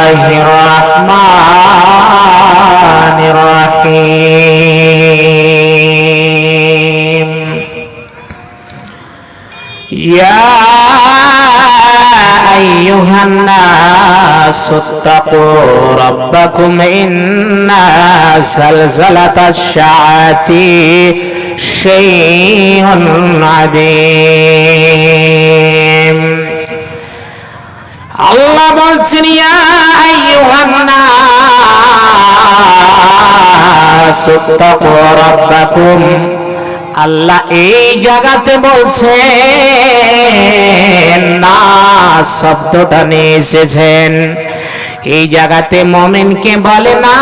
বিসমিল্লাহির রহমানির রহিম। ইয়া আইয়ুহান নাসুত্তাকু রাব্বাকুম ইন্না যালজালাতাশ শাআতি শাইউন আযীম। আল্লাহ বলছেন ইয়া আইয়ুহান নাসুত্তাকু রাব্বাকুম। আল্লাহ এই জায়গাতে বলছেন, না শব্দটা নিয়ে এসেছেন, এই জায়গাতে মুমিনকে বলে না।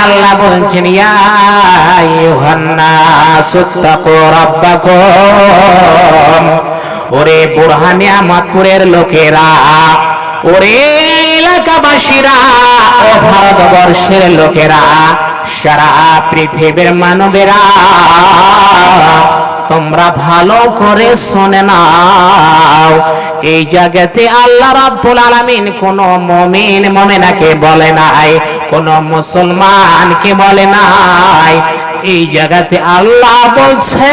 আল্লাহ বলছেন ইয়া আইয়ুহান নাসুত্তাকু রাব্বাকুম। ওরে বুরহানি আহমদপুরের লোকেরা, ওরে এলাকাবাসীরা, ও ভারতবর্ষের লোকেরা, সারা পৃথিবীর মানবেরা, তোমরা ভালো করে শুনে নাও। এই জায়গাতে আল্লাহ রাব্বুল আলামিন কোন মুমিন মুমিনাকে বলে নাই, কোন মুসলমানকে বলে নাই। এই জায়গাতে আল্লাহ বলছেন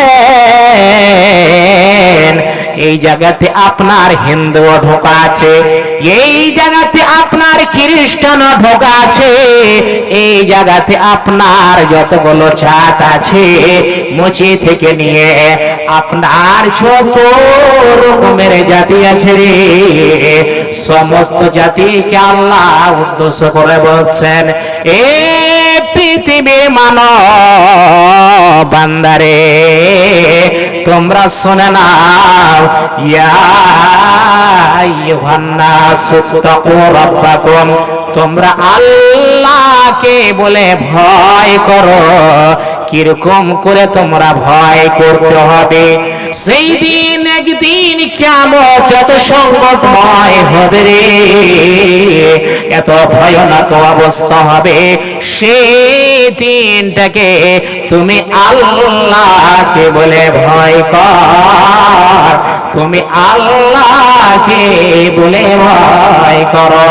এই জায়গাতে আপনার হিন্দু ঢোকা আছে, এই জায়গাতে আপনার খ্রিস্টান ঢোকা আছে, এই জায়গাতে আপনার যতগুলো জাত আছে মুচি থেকে নিয়ে আপনার যত রকমের জাতি আছে রে, সমস্ত জাতিকে আল্লাহ উদ্দেশ্য করে বলছেন এ পৃথিবীর মানব বান্দারে, তোমরা শুনে নাও। ইয়া আইয়ুহান নাসুত্তাকু রাব্বাকুম, তোমরা আল্লাহকে বলে ভয় করো। কিরকম করে তোমরা ভয় করতে হবে? সেই দিন একদিন কিয়ামত এত সংকটময় হবে রে, এত ভয়ানক অবস্থা হবে, সেই দিনটাকে তুমি আল্লাহকে বলে ভয় কর, তুমি আল্লাহকে বলে ভয় করো।